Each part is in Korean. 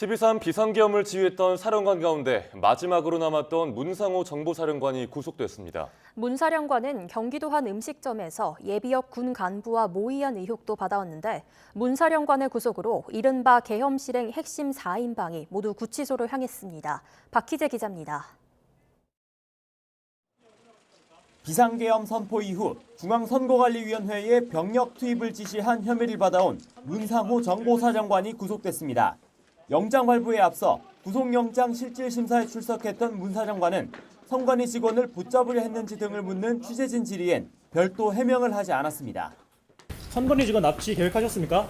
12.3 비상계엄을 지휘했던 사령관 가운데 마지막으로 남았던 문상호 정보사령관이 구속됐습니다. 문 사령관은 경기도 한 음식점에서 예비역 군 간부와 모의한 의혹도 받아왔는데 문 사령관의 구속으로 이른바 계엄 실행 핵심 4인방이 모두 구치소로 향했습니다. 박희재 기자입니다. 비상계엄 선포 이후 중앙선거관리위원회에 병력 투입을 지시한 혐의를 받아온 문상호 정보사령관이 구속됐습니다. 영장 발부에 앞서 구속영장 실질심사에 출석했던 문 사령관은 선관위 직원을 붙잡으려 했는지 등을 묻는 취재진 질의엔 별도 해명을 하지 않았습니다. 선관위 직원 납치 계획하셨습니까?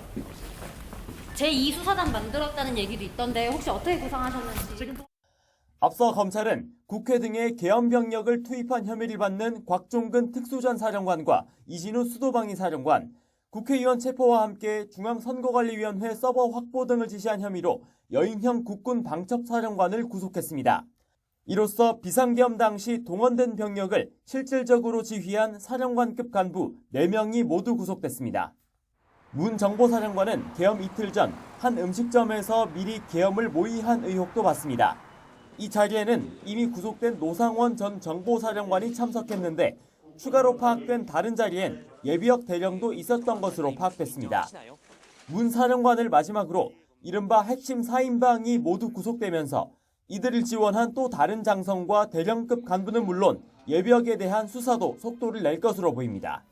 제2수사단 만들었다는 얘기도 있던데 혹시 어떻게 구상하셨는지. 앞서 검찰은 국회 등에 계엄 병력을 투입한 혐의를 받는 곽종근 특수전 사령관과 이진우 수도방위 사령관, 국회의원 체포와 함께 중앙선거관리위원회 서버 확보 등을 지시한 혐의로 여인형 국군 방첩사령관을 구속했습니다. 이로써 비상계엄 당시 동원된 병력을 실질적으로 지휘한 사령관급 간부 4명이 모두 구속됐습니다. 문 정보사령관은 계엄 이틀 전 한 음식점에서 미리 계엄을 모의한 의혹도 받습니다. 이 자리에는 이미 구속된 노상원 전 정보사령관이 참석했는데 추가로 파악된 다른 자리엔 예비역 대령도 있었던 것으로 파악됐습니다. 문 사령관을 마지막으로 이른바 핵심 4인방이 모두 구속되면서 이들을 지원한 또 다른 장성과 대령급 간부는 물론 예비역에 대한 수사도 속도를 낼 것으로 보입니다.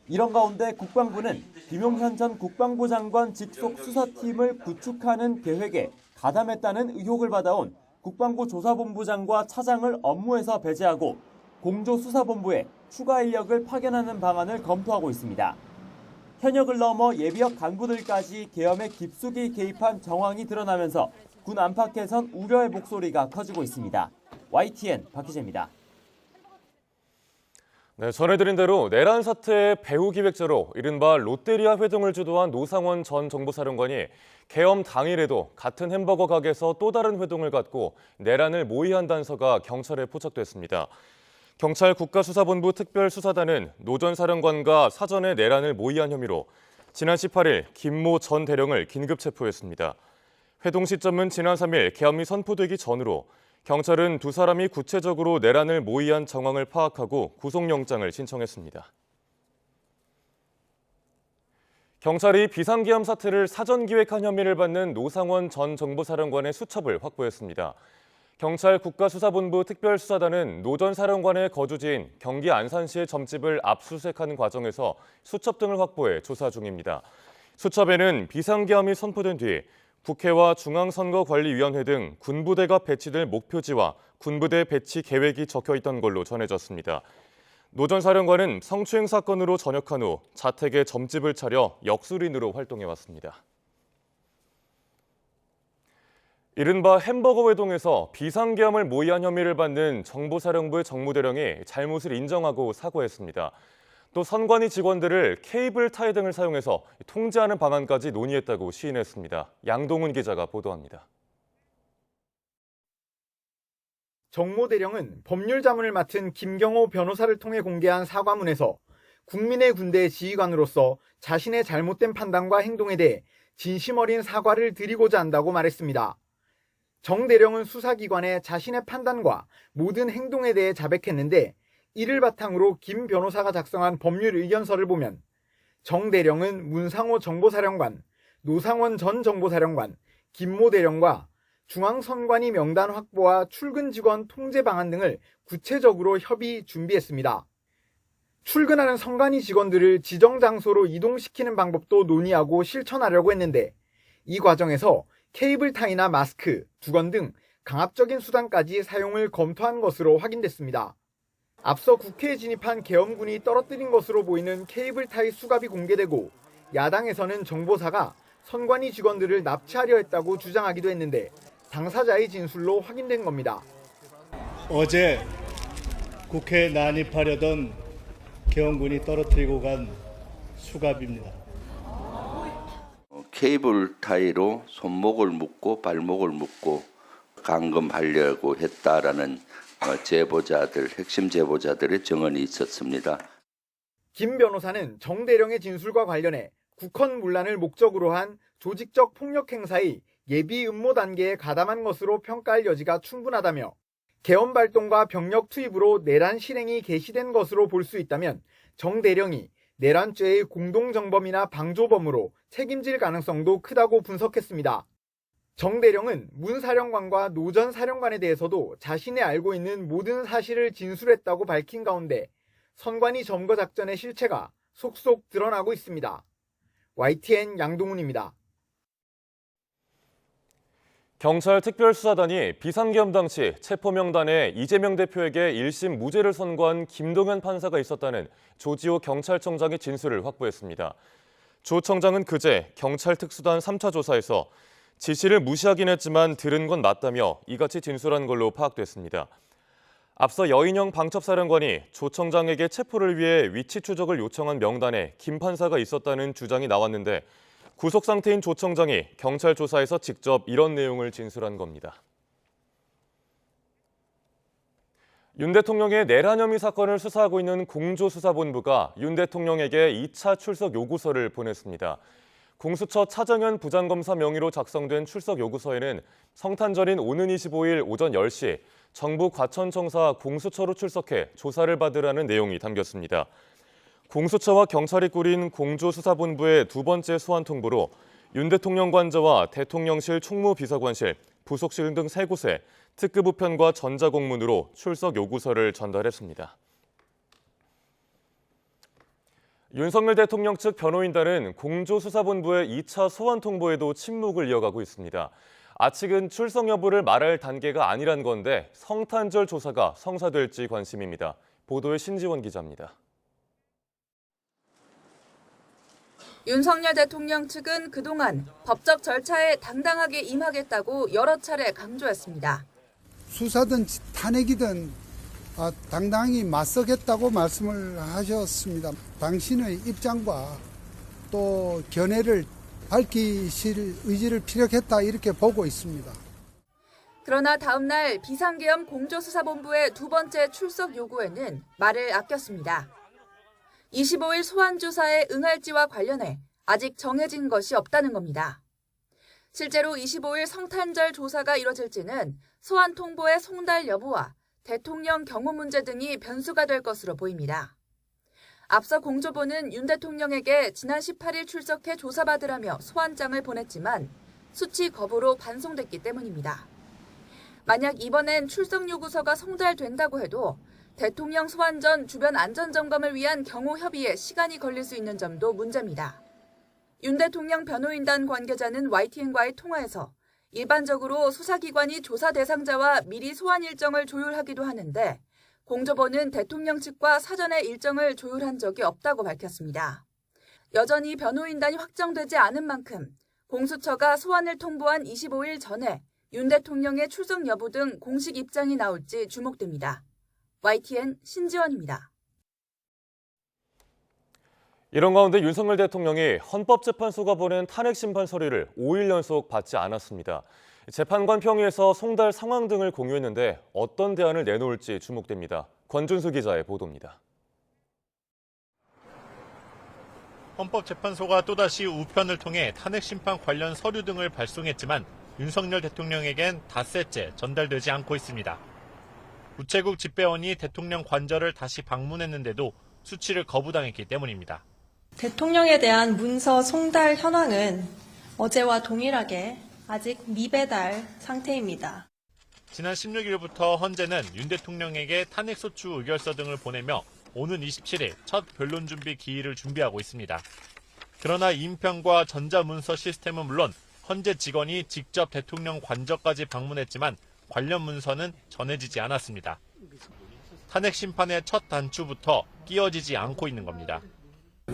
이런 가운데 국방부는 김용현 전 국방부 장관 직속 수사팀을 구축하는 계획에 가담했다는 의혹을 받아온 국방부 조사본부장과 차장을 업무에서 배제하고 공조수사본부에 추가 인력을 파견하는 방안을 검토하고 있습니다. 현역을 넘어 예비역 간부들까지 계엄에 깊숙이 개입한 정황이 드러나면서 군 안팎에선 우려의 목소리가 커지고 있습니다. YTN 박희재입니다. 네, 전해드린 대로 내란 사태의 배후 기획자로 이른바 롯데리아 회동을 주도한 노상원 전 정보사령관이 계엄 당일에도 같은 햄버거 가게에서 또 다른 회동을 갖고 내란을 모의한 단서가 경찰에 포착됐습니다. 경찰 국가수사본부 특별수사단은 노 전 사령관과 사전에 내란을 모의한 혐의로 지난 18일 김모 전 대령을 긴급 체포했습니다. 회동 시점은 지난 3일 계엄이 선포되기 전으로 경찰은 두 사람이 구체적으로 내란을 모의한 정황을 파악하고 구속영장을 신청했습니다. 경찰이 비상계엄 사태를 사전 기획한 혐의를 받는 노상원 전 정보사령관의 수첩을 확보했습니다. 경찰 국가수사본부 특별수사단은 노 전 사령관의 거주지인 경기 안산시의 점집을 압수수색하는 과정에서 수첩 등을 확보해 조사 중입니다. 수첩에는 비상계엄이 선포된 뒤 국회와 중앙선거관리위원회 등 군부대가 배치될 목표지와 군부대 배치 계획이 적혀 있던 걸로 전해졌습니다. 노 전 사령관은 성추행 사건으로 전역한 후 자택에 점집을 차려 역술인으로 활동해왔습니다. 이른바 햄버거 회동에서 비상계엄을 모의한 혐의를 받는 정보사령부의 정무대령이 잘못을 인정하고 사과했습니다. 또 선관위 직원들을 케이블 타이 등을 사용해서 통제하는 방안까지 논의했다고 시인했습니다. 양동훈 기자가 보도합니다. 정모대령은 법률자문을 맡은 김경호 변호사를 통해 공개한 사과문에서 국민의 군대 지휘관으로서 자신의 잘못된 판단과 행동에 대해 진심 어린 사과를 드리고자 한다고 말했습니다. 정 대령은 수사기관에 자신의 판단과 모든 행동에 대해 자백했는데 이를 바탕으로 김 변호사가 작성한 법률 의견서를 보면 정 대령은 문상호 정보사령관, 노상원 전 정보사령관, 김모 대령과 중앙선관위 명단 확보와 출근 직원 통제 방안 등을 구체적으로 협의 준비했습니다. 출근하는 선관위 직원들을 지정 장소로 이동시키는 방법도 논의하고 실천하려고 했는데 이 과정에서 케이블 타이나 마스크, 두건 등 강압적인 수단까지 사용을 검토한 것으로 확인됐습니다. 앞서 국회에 진입한 계엄군이 떨어뜨린 것으로 보이는 케이블 타이 수갑이 공개되고 야당에서는 정보사가 선관위 직원들을 납치하려 했다고 주장하기도 했는데 당사자의 진술로 확인된 겁니다. 어제 국회에 난입하려던 계엄군이 떨어뜨리고 간 수갑입니다. 케이블 타이로 손목을 묶고 발목을 묶고 감금하려고 했다라는 핵심 제보자들의 증언이 있었습니다. 김 변호사는 정 대령의 진술과 관련해 국헌 문란을 목적으로 한 조직적 폭력 행사의 예비 음모 단계에 가담한 것으로 평가할 여지가 충분하다며 계엄 발동과 병력 투입으로 내란 실행이 개시된 것으로 볼 수 있다면 정 대령이 내란죄의 공동정범이나 방조범으로 책임질 가능성도 크다고 분석했습니다. 정 대령은 문 사령관과 노 전 사령관에 대해서도 자신이 알고 있는 모든 사실을 진술했다고 밝힌 가운데 선관위 점거 작전의 실체가 속속 드러나고 있습니다. YTN 양동훈입니다. 경찰 특별수사단이 비상계엄 당시 체포 명단에 이재명 대표에게 1심 무죄를 선고한 김동현 판사가 있었다는 조지호 경찰청장의 진술을 확보했습니다. 조 청장은 그제 경찰 특수단 3차 조사에서 지시를 무시하긴 했지만 들은 건 맞다며 이같이 진술한 걸로 파악됐습니다. 앞서 여인영 방첩사령관이 조 청장에게 체포를 위해 위치 추적을 요청한 명단에 김 판사가 있었다는 주장이 나왔는데 구속 상태인 조 청장이 경찰 조사에서 직접 이런 내용을 진술한 겁니다. 윤 대통령의 내란 혐의 사건을 수사하고 있는 공조수사본부가 윤 대통령에게 2차 출석 요구서를 보냈습니다. 공수처 차정현 부장검사 명의로 작성된 출석 요구서에는 성탄절인 오는 25일 오전 10시 정부 과천청사 공수처로 출석해 조사를 받으라는 내용이 담겼습니다. 공수처와 경찰이 꾸린 공조수사본부의 두 번째 소환 통보로 윤 대통령 관저와 대통령실 총무비서관실, 부속실 등 3곳에 특급 우편과 전자공문으로 출석 요구서를 전달했습니다. 윤석열 대통령 측 변호인단은 공조수사본부의 2차 소환 통보에도 침묵을 이어가고 있습니다. 아직은 출석 여부를 말할 단계가 아니란 건데 성탄절 조사가 성사될지 관심입니다. 보도에 신지원 기자입니다. 윤석열 대통령 측은 그동안 법적 절차에 당당하게 임하겠다고 여러 차례 강조했습니다. 수사든 탄핵이든 당당히 맞서겠다고 말씀을 하셨습니다. 당신의 입장과 또 견해를 밝히실 의지를 피력했다 이렇게 보고 있습니다. 그러나 다음 날 비상계엄 공조수사본부의 두 번째 출석 요구에는 말을 아꼈습니다. 25일 소환조사에 응할지와 관련해 아직 정해진 것이 없다는 겁니다. 실제로 25일 성탄절 조사가 이뤄질지는 소환 통보의 송달 여부와 대통령 경호 문제 등이 변수가 될 것으로 보입니다. 앞서 공조부는 윤 대통령에게 지난 18일 출석해 조사받으라며 소환장을 보냈지만 수치 거부로 반송됐기 때문입니다. 만약 이번엔 출석 요구서가 송달된다고 해도 대통령 소환 전 주변 안전점검을 위한 경호 협의에 시간이 걸릴 수 있는 점도 문제입니다. 윤 대통령 변호인단 관계자는 YTN과의 통화에서 일반적으로 수사기관이 조사 대상자와 미리 소환 일정을 조율하기도 하는데 공조부는 대통령 측과 사전에 일정을 조율한 적이 없다고 밝혔습니다. 여전히 변호인단이 확정되지 않은 만큼 공수처가 소환을 통보한 25일 전에 윤 대통령의 출석 여부 등 공식 입장이 나올지 주목됩니다. YTN 신지원입니다. 이런 가운데 윤석열 대통령이 헌법재판소가 보낸 탄핵심판 서류를 5일 연속 받지 않았습니다. 재판관 평의에서 송달 상황 등을 공유했는데 어떤 대안을 내놓을지 주목됩니다. 권준수 기자의 보도입니다. 헌법재판소가 또다시 우편을 통해 탄핵심판 관련 서류 등을 발송했지만 윤석열 대통령에겐 닷새째 전달되지 않고 있습니다. 우체국 집배원이 대통령 관저를 다시 방문했는데도 수치를 거부당했기 때문입니다. 대통령에 대한 문서 송달 현황은 어제와 동일하게 아직 미배달 상태입니다. 지난 16일부터 헌재는 윤 대통령에게 탄핵소추 의결서 등을 보내며 오는 27일 첫 변론 준비 기일을 준비하고 있습니다. 그러나 인편과 전자문서 시스템은 물론 헌재 직원이 직접 대통령 관저까지 방문했지만 관련 문서는 전해지지 않았습니다. 탄핵 심판의 첫 단추부터 끼어지지 않고 있는 겁니다.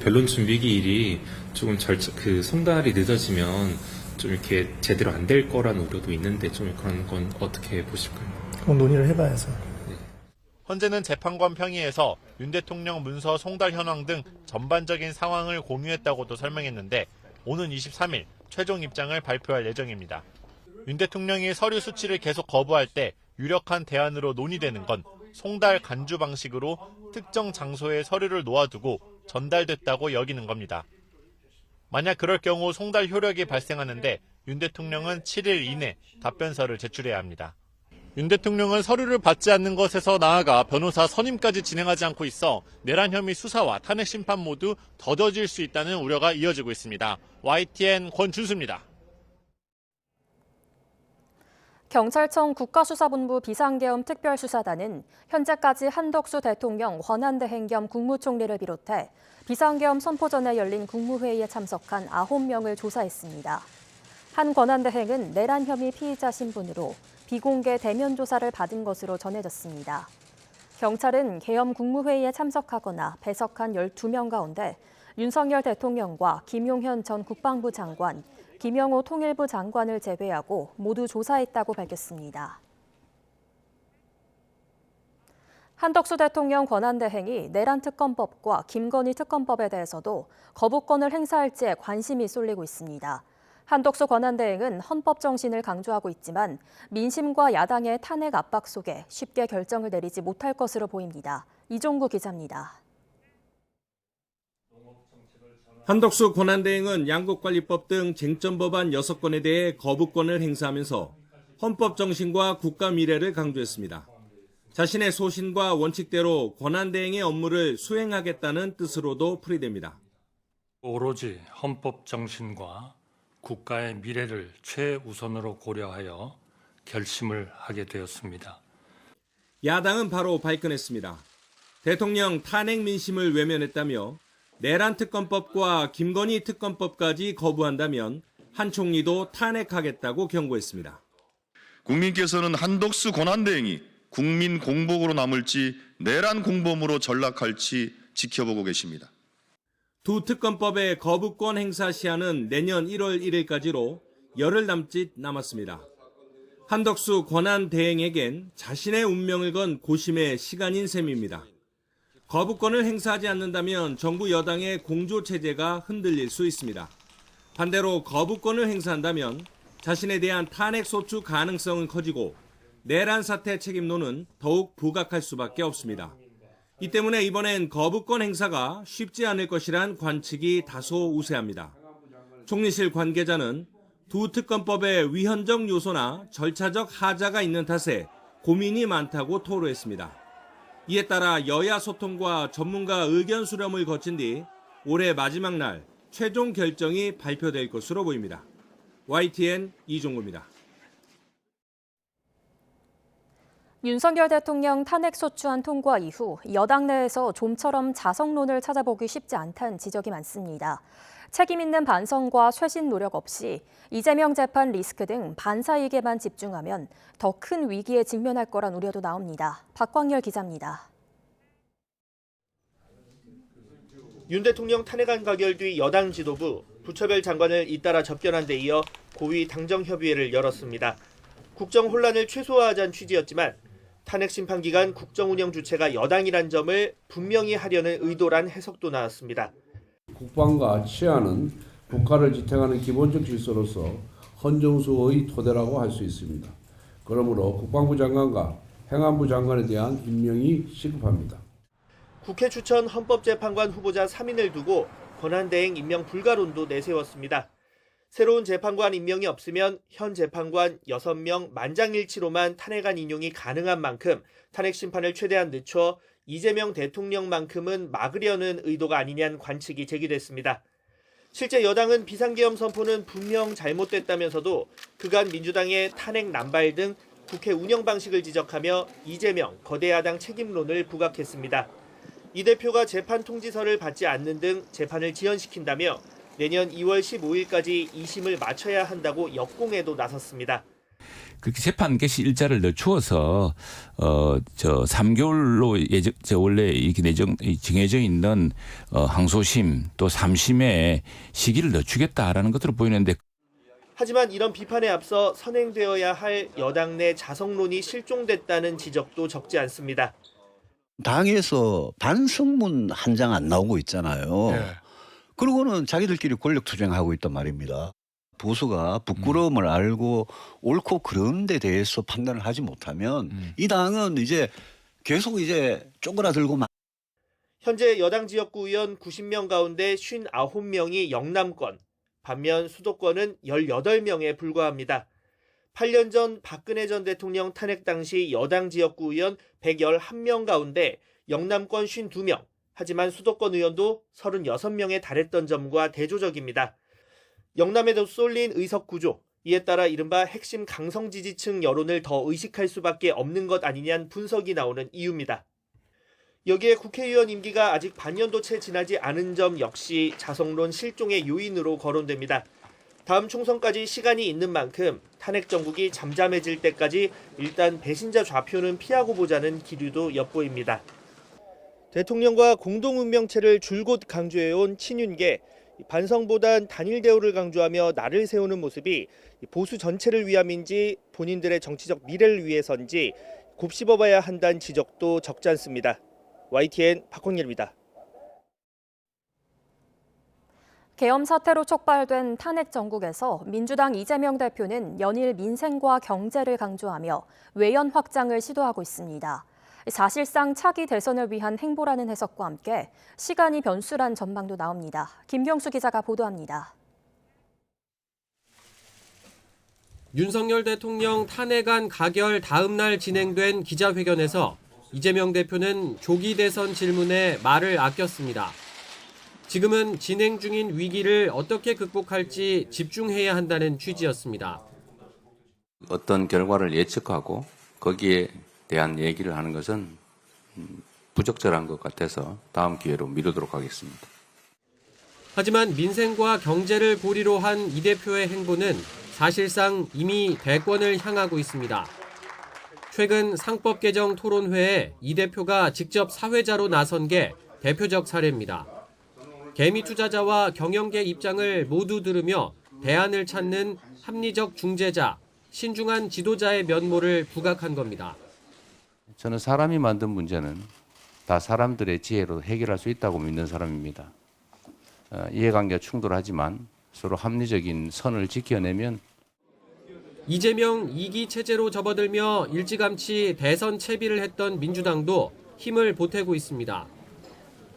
변론 준비 기일이 조금 송달이 늦어지면 좀 이렇게 제대로 안 될 거란 우려도 있는데 좀 그런 건 어떻게 보실까요? 그럼 논의를 해봐야죠. 네. 헌재는 재판관 평의에서 윤 대통령 문서 송달 현황 등 전반적인 상황을 공유했다고도 설명했는데 오는 23일 최종 입장을 발표할 예정입니다. 윤 대통령이 서류 수치를 계속 거부할 때 유력한 대안으로 논의되는 건 송달 간주 방식으로 특정 장소에 서류를 놓아두고 전달됐다고 여기는 겁니다. 만약 그럴 경우 송달 효력이 발생하는데 윤 대통령은 7일 이내 답변서를 제출해야 합니다. 윤 대통령은 서류를 받지 않는 것에서 나아가 변호사 선임까지 진행하지 않고 있어 내란 혐의 수사와 탄핵 심판 모두 더뎌질 수 있다는 우려가 이어지고 있습니다. YTN 권준수입니다. 경찰청 국가수사본부 비상계엄 특별수사단은 현재까지 한덕수 대통령 권한대행 겸 국무총리를 비롯해 비상계엄 선포 전에 열린 국무회의에 참석한 9명을 조사했습니다. 한 권한대행은 내란 혐의 피의자 신분으로 비공개 대면 조사를 받은 것으로 전해졌습니다. 경찰은 계엄 국무회의에 참석하거나 배석한 12명 가운데 윤석열 대통령과 김용현 전 국방부 장관, 김영호 통일부 장관을 제외하고 모두 조사했다고 밝혔습니다. 한덕수 대통령 권한대행이 내란특검법과 김건희 특검법에 대해서도 거부권을 행사할지에 관심이 쏠리고 있습니다. 한덕수 권한대행은 헌법 정신을 강조하고 있지만 민심과 야당의 탄핵 압박 속에 쉽게 결정을 내리지 못할 것으로 보입니다. 이종구 기자입니다. 한덕수 권한대행은 양국관리법 등 쟁점 법안 6건에 대해 거부권을 행사하면서 헌법 정신과 국가 미래를 강조했습니다. 자신의 소신과 원칙대로 권한대행의 업무를 수행하겠다는 뜻으로도 풀이됩니다. 오로지 헌법 정신과 국가의 미래를 최우선으로 고려하여 결심을 하게 되었습니다. 야당은 바로 발끈했습니다. 대통령 탄핵 민심을 외면했다며 내란 특검법과 김건희 특검법까지 거부한다면 한 총리도 탄핵하겠다고 경고했습니다. 국민께서는 한덕수 권한대행이 국민 공복으로 남을지 내란 공범으로 전락할지 지켜보고 계십니다. 두 특검법의 거부권 행사 시한은 내년 1월 1일까지로 열흘 남짓 남았습니다. 한덕수 권한대행에겐 자신의 운명을 건 고심의 시간인 셈입니다. 거부권을 행사하지 않는다면 정부 여당의 공조체제가 흔들릴 수 있습니다. 반대로 거부권을 행사한다면 자신에 대한 탄핵소추 가능성은 커지고 내란 사태 책임론은 더욱 부각할 수밖에 없습니다. 이 때문에 이번엔 거부권 행사가 쉽지 않을 것이란 관측이 다소 우세합니다. 총리실 관계자는 두 특검법에 위헌적 요소나 절차적 하자가 있는 탓에 고민이 많다고 토로했습니다. 이에 따라 여야 소통과 전문가 의견 수렴을 거친 뒤 올해 마지막 날 최종 결정이 발표될 것으로 보입니다. YTN 이종구입니다. 윤석열 대통령 탄핵소추안 통과 이후 여당 내에서 좀처럼 자성론을 찾아보기 쉽지 않다는 지적이 많습니다. 책임 있는 반성과 쇄신 노력 없이 이재명 재판 리스크 등 반사이익에만 집중하면 더 큰 위기에 직면할 거란 우려도 나옵니다. 박광열 기자입니다. 윤 대통령 탄핵안 가결 뒤 여당 지도부, 부처별 장관을 잇따라 접견한 데 이어 고위 당정협의회를 열었습니다. 국정 혼란을 최소화하자는 취지였지만 탄핵 심판 기간 국정 운영 주체가 여당이란 점을 분명히 하려는 의도란 해석도 나왔습니다. 국방과 치안은 국가를 지탱하는 기본적 질서로서 헌정수의 토대라고 할 수 있습니다. 그러므로 국방부 장관과 행안부 장관에 대한 임명이 시급합니다. 국회 추천 헌법재판관 후보자 3인을 두고 권한대행 임명 불가론도 내세웠습니다. 새로운 재판관 임명이 없으면 현 재판관 6명 만장일치로만 탄핵안 인용이 가능한 만큼 탄핵 심판을 최대한 늦춰 이재명 대통령만큼은 막으려는 의도가 아니냐는 관측이 제기됐습니다. 실제 여당은 비상계엄 선포는 분명 잘못됐다면서도 그간 민주당의 탄핵 남발 등 국회 운영 방식을 지적하며 이재명 거대 야당 책임론을 부각했습니다. 이 대표가 재판 통지서를 받지 않는 등 재판을 지연시킨다며 내년 2월 15일까지 2심을 마쳐야 한다고 역공에도 나섰습니다. 그렇게 재판 개시 일자를 늦추어서 3개월로 원래 이렇게 정해져 있는 항소심 또 3심의 시기를 늦추겠다라는 것으로 보이는데. 하지만 이런 비판에 앞서 선행되어야 할 여당 내 자성론이 실종됐다는 지적도 적지 않습니다. 당에서 반성문 한 장 안 나오고 있잖아요. 네. 그러고는 자기들끼리 권력 투쟁하고 있단 말입니다. 보수가 부끄러움을 알고 옳고 그런 데 대해서 판단을 하지 못하면 이 당은 이제 계속 쪼그라들고 현재 여당 지역구 의원 90명 가운데 59명이 영남권, 반면 수도권은 18명에 불과합니다. 8년 전 박근혜 전 대통령 탄핵 당시 여당 지역구 의원 111명 가운데 영남권 52명, 하지만 수도권 의원도 36명에 달했던 점과 대조적입니다. 영남에도 쏠린 의석 구조, 이에 따라 이른바 핵심 강성 지지층 여론을 더 의식할 수밖에 없는 것 아니냐는 분석이 나오는 이유입니다. 여기에 국회의원 임기가 아직 반년도 채 지나지 않은 점 역시 자성론 실종의 요인으로 거론됩니다. 다음 총선까지 시간이 있는 만큼 탄핵 정국이 잠잠해질 때까지 일단 배신자 좌표는 피하고 보자는 기류도 엿보입니다. 대통령과 공동운명체를 줄곧 강조해온 친윤계, 반성보단 단일 대우를 강조하며 날을 세우는 모습이 보수 전체를 위함인지 본인들의 정치적 미래를 위해서인지 곱씹어봐야 한다는 지적도 적지 않습니다. YTN 박홍일입니다. 계엄 사태로 촉발된 탄핵 정국에서 민주당 이재명 대표는 연일 민생과 경제를 강조하며 외연 확장을 시도하고 있습니다. 사실상 차기 대선을 위한 행보라는 해석과 함께 시간이 변수란 전망도 나옵니다. 김경수 기자가 보도합니다. 윤석열 대통령 탄핵안 가결 다음 날 진행된 기자회견에서 이재명 대표는 조기 대선 질문에 말을 아꼈습니다. 지금은 진행 중인 위기를 어떻게 극복할지 집중해야 한다는 취지였습니다. 어떤 결과를 예측하고 거기에 대한 얘기를 하는 것은 부적절한 것 같아서 다음 기회로 미루도록 하겠습니다. 하지만 민생과 경제를 고리로 한 이 대표의 행보는 사실상 이미 대권을 향하고 있습니다. 최근 상법 개정 토론회에 이 대표가 직접 사회자로 나선 게 대표적 사례입니다. 개미 투자자와 경영계 입장을 모두 들으며 대안을 찾는 합리적 중재자, 신중한 지도자의 면모를 부각한 겁니다. 저는 사람이 만든 문제는 다 사람들의 지혜로 해결할 수 있다고 믿는 사람입니다. 이해관계가 충돌하지만 서로 합리적인 선을 지켜내면 이재명 2기 체제로 접어들며 일찌감치 대선 채비를 했던 민주당도 힘을 보태고 있습니다.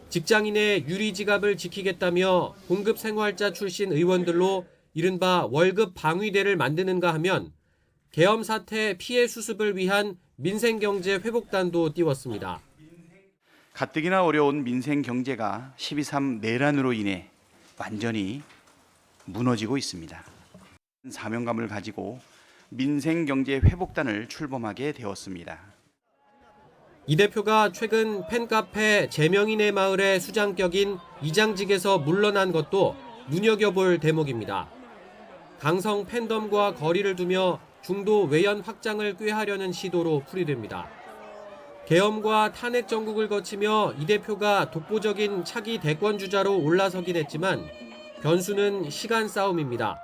직장인의 유리지갑을 지키겠다며 공급생활자 출신 의원들로 이른바 월급 방위대를 만드는가 하면 계엄 사태 피해 수습을 위한 민생경제 회복단도 띄웠습니다. 가뜩이나 어려운 민생 경제가 12.3 내란으로 인해 완전히 무너지고 있습니다. 사명감을 가지고 민생 경제 회복단을 출범하게 되었습니다. 이 대표가 최근 팬카페 제명인의 마을의 수장격인 이장직에서 물러난 것도 눈여겨볼 대목입니다. 강성 팬덤과 거리를 두며 중도 외연 확장을 꾀하려는 시도로 풀이됩니다. 계엄과 탄핵 정국을 거치며 이 대표가 독보적인 차기 대권 주자로 올라서긴 했지만 변수는 시간 싸움입니다.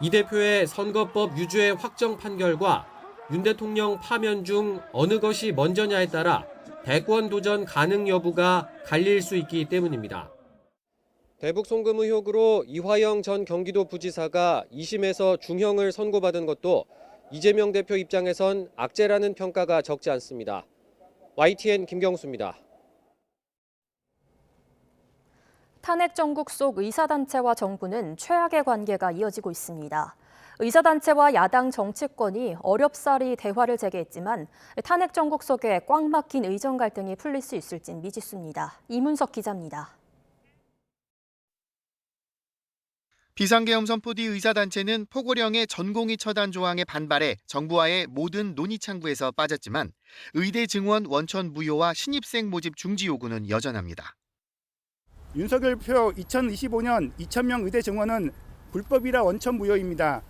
이 대표의 선거법 유죄 확정 판결과 윤 대통령 파면 중 어느 것이 먼저냐에 따라 대권 도전 가능 여부가 갈릴 수 있기 때문입니다. 대북 송금 의혹으로 이화영 전 경기도 부지사가 2심에서 중형을 선고받은 것도 이재명 대표 입장에선 악재라는 평가가 적지 않습니다. YTN 김경수입니다. 탄핵 정국 속 의사단체와 정부는 최악의 관계가 이어지고 있습니다. 의사단체와 야당 정치권이 어렵사리 대화를 재개했지만 탄핵 정국 속에 꽉 막힌 의정 갈등이 풀릴 수 있을진 미지수입니다. 이문석 기자입니다. 비상계엄 선포 뒤 의사단체는 포고령의 전공의 처단 조항에 반발해 정부와의 모든 논의 창구에서 빠졌지만 의대 증원 원천 무효와 신입생 모집 중지 요구는 여전합니다. 윤석열 표 2025년 2,000명 의대 증원은 불법이라 원천 무효입니다.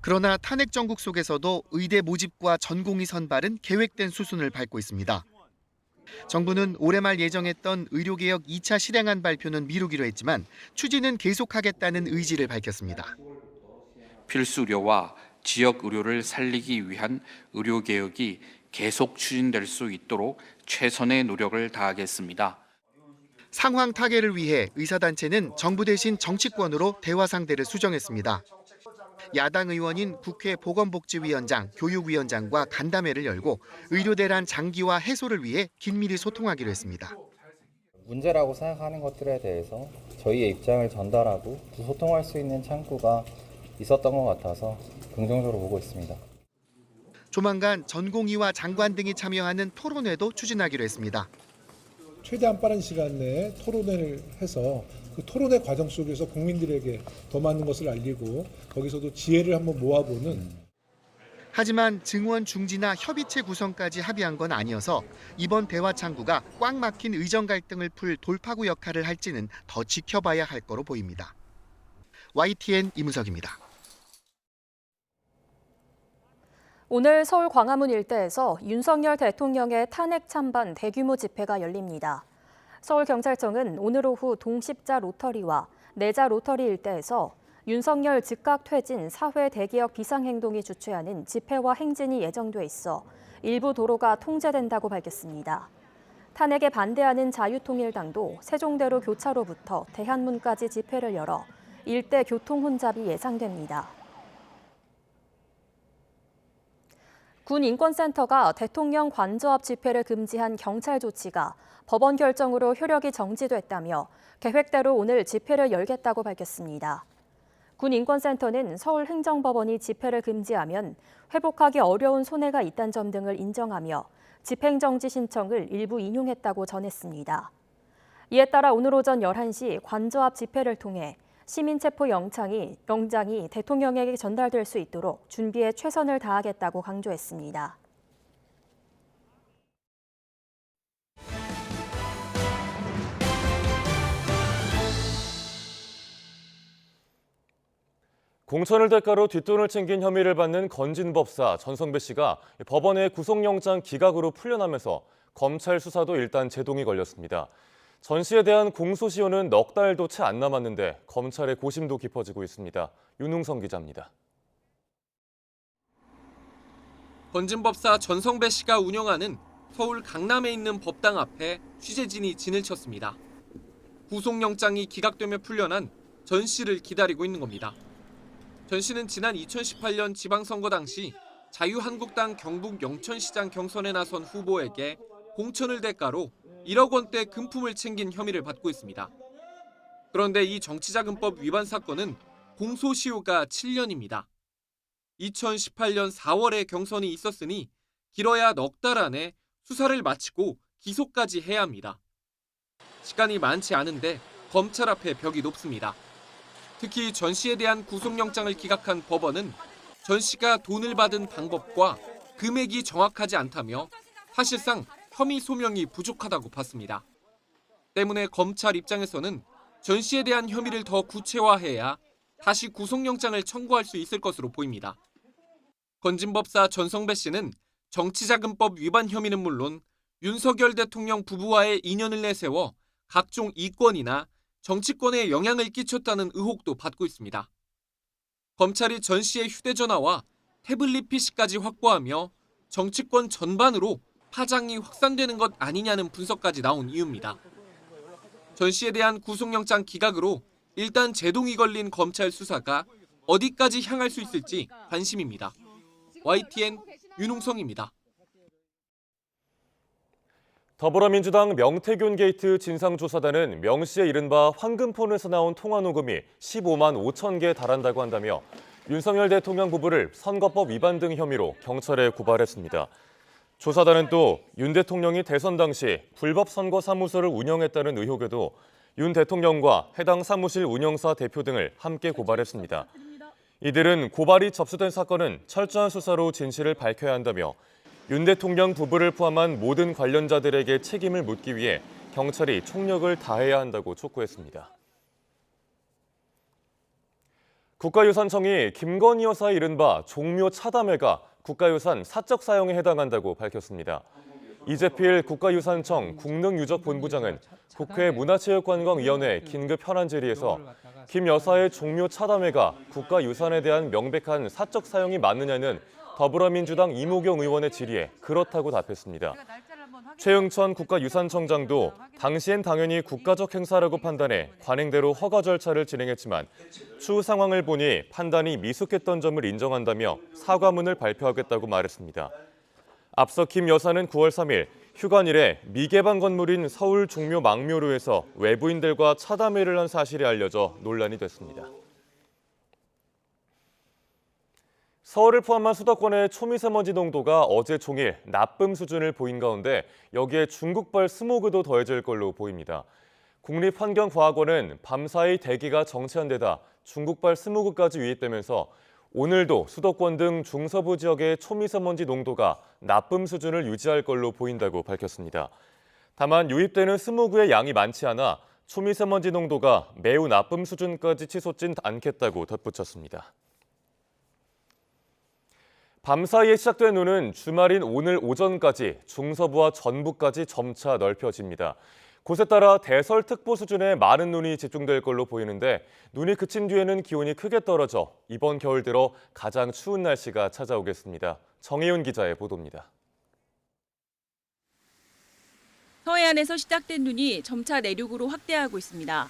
그러나 탄핵 정국 속에서도 의대 모집과 전공의 선발은 계획된 수순을 밟고 있습니다. 정부는 올해 말 예정했던 의료개혁 2차 실행안 발표는 미루기로 했지만 추진은 계속하겠다는 의지를 밝혔습니다. 필수의료와 지역 의료를 살리기 위한 의료개혁이 계속 추진될 수 있도록 최선의 노력을 다하겠습니다. 상황 타개를 위해 의사단체는 정부 대신 정치권으로 대화 상대를 수정했습니다. 야당 의원인 국회 보건복지위원장, 교육위원장과 간담회를 열고 의료대란 장기화 해소를 위해 긴밀히 소통하기로 했습니다. 문제라고 생각하는 것들에 대해서 저희의 입장을 전달하고 소통할 수 있는 창구가 있었던 것 같아서 긍정적으로 보고 있습니다. 조만간 전공의와 장관 등이 참여하는 토론회도 추진하기로 했습니다. 최대한 빠른 시간 내에 토론회를 해서 그 토론회 과정 속에서 국민들에게 더 많은 것을 알리고 거기서도 지혜를 한번 모아보는. 하지만 증원 중지나 협의체 구성까지 합의한 건 아니어서 이번 대화 창구가 꽉 막힌 의정 갈등을 풀 돌파구 역할을 할지는 더 지켜봐야 할 거로 보입니다. YTN 이무석입니다. 오늘 서울 광화문 일대에서 윤석열 대통령의 탄핵 찬반 대규모 집회가 열립니다. 서울경찰청은 오늘 오후 동십자 로터리와 내자 로터리 일대에서 윤석열 즉각 퇴진 사회 대개혁 비상행동이 주최하는 집회와 행진이 예정돼 있어 일부 도로가 통제된다고 밝혔습니다. 탄핵에 반대하는 자유통일당도 세종대로 교차로부터 대한문까지 집회를 열어 일대 교통 혼잡이 예상됩니다. 군인권센터가 대통령 관저 앞 집회를 금지한 경찰 조치가 법원 결정으로 효력이 정지됐다며 계획대로 오늘 집회를 열겠다고 밝혔습니다. 군인권센터는 서울행정법원이 집회를 금지하면 회복하기 어려운 손해가 있다는 점 등을 인정하며 집행정지 신청을 일부 인용했다고 전했습니다. 이에 따라 오늘 오전 11시 관저 앞 집회를 통해 시민체포 영장이 대통령에게 전달될 수 있도록 준비에 최선을 다하겠다고 강조했습니다. 공천을 대가로 뒷돈을 챙긴 혐의를 받는 건진법사 전성배 씨가 법원의 구속영장 기각으로 풀려나면서 검찰 수사도 일단 제동이 걸렸습니다. 전 씨에 대한 공소시효는 넉 달도 채 안 남았는데 검찰의 고심도 깊어지고 있습니다. 윤웅성 기자입니다. 건진법사 전성배 씨가 운영하는 서울 강남에 있는 법당 앞에 취재진이 진을 쳤습니다. 구속영장이 기각되며 풀려난 전 씨를 기다리고 있는 겁니다. 전 씨는 지난 2018년 지방선거 당시 자유한국당 경북 영천시장 경선에 나선 후보에게 공천을 대가로 1억 원대 금품을 챙긴 혐의를 받고 있습니다. 그런데 이 정치자금법 위반 사건은 공소시효가 7년입니다. 2018년 4월에 경선이 있었으니 길어야 넉 달 안에 수사를 마치고 기소까지 해야 합니다. 시간이 많지 않은데 검찰 앞에 벽이 높습니다. 특히 전 씨에 대한 구속영장을 기각한 법원은 전 씨가 돈을 받은 방법과 금액이 정확하지 않다며 사실상 혐의 소명이 부족하다고 봤습니다. 때문에 검찰 입장에서는 전 씨에 대한 혐의를 더 구체화해야 다시 구속영장을 청구할 수 있을 것으로 보입니다. 건진법사 전성배 씨는 정치자금법 위반 혐의는 물론 윤석열 대통령 부부와의 인연을 내세워 각종 이권이나 정치권에 영향을 끼쳤다는 의혹도 받고 있습니다. 검찰이 전 씨의 휴대전화와 태블릿 PC까지 확보하며 정치권 전반으로 파장이 확산되는 것 아니냐는 분석까지 나온 이유입니다. 전 씨에 대한 구속영장 기각으로 일단 제동이 걸린 검찰 수사가 어디까지 향할 수 있을지 관심입니다. YTN 윤웅성입니다. 더불어민주당 명태균 게이트 진상조사단은 명 씨의 이른바 황금폰에서 나온 통화 녹음이 15만 5천 개에 달한다고 한다며 윤석열 대통령 부부를 선거법 위반 등 혐의로 경찰에 고발했습니다. 조사단은 또 윤 대통령이 대선 당시 불법 선거 사무소를 운영했다는 의혹에도 윤 대통령과 해당 사무실 운영사 대표 등을 함께 고발했습니다. 이들은 고발이 접수된 사건은 철저한 수사로 진실을 밝혀야 한다며 윤 대통령 부부를 포함한 모든 관련자들에게 책임을 묻기 위해 경찰이 총력을 다해야 한다고 촉구했습니다. 국가유산청이 김건희 여사의 이른바 종묘 차담회가 국가유산 사적 사용에 해당한다고 밝혔습니다. 이재필 국가유산청 국능유적본부장은 국회 문화체육관광위원회 긴급 현안 질의에서 김 여사의 종묘 차담회가 국가유산에 대한 명백한 사적 사용이 맞느냐는 더불어민주당 이모경 의원의 질의에 그렇다고 답했습니다. 최응천 국가유산청장도 당시엔 당연히 국가적 행사라고 판단해 관행대로 허가 절차를 진행했지만 추후 상황을 보니 판단이 미숙했던 점을 인정한다며 사과문을 발표하겠다고 말했습니다. 앞서 김 여사는 9월 3일 휴관일에 미개방 건물인 서울 종묘 망묘루에서 외부인들과 차담회를 한 사실이 알려져 논란이 됐습니다. 서울을 포함한 수도권의 초미세먼지 농도가 어제 종일 나쁨 수준을 보인 가운데 여기에 중국발 스모그도 더해질 걸로 보입니다. 국립환경과학원은 밤사이 대기가 정체한 데다 중국발 스모그까지 유입되면서 오늘도 수도권 등 중서부 지역의 초미세먼지 농도가 나쁨 수준을 유지할 걸로 보인다고 밝혔습니다. 다만 유입되는 스모그의 양이 많지 않아 초미세먼지 농도가 매우 나쁨 수준까지 치솟진 않겠다고 덧붙였습니다. 밤사이에 시작된 눈은 주말인 오늘 오전까지 중서부와 전북까지 점차 넓혀집니다. 곳에 따라 대설특보 수준의 많은 눈이 집중될 걸로 보이는데 눈이 그친 뒤에는 기온이 크게 떨어져 이번 겨울 들어 가장 추운 날씨가 찾아오겠습니다. 정혜윤 기자의 보도입니다. 서해안에서 시작된 눈이 점차 내륙으로 확대하고 있습니다.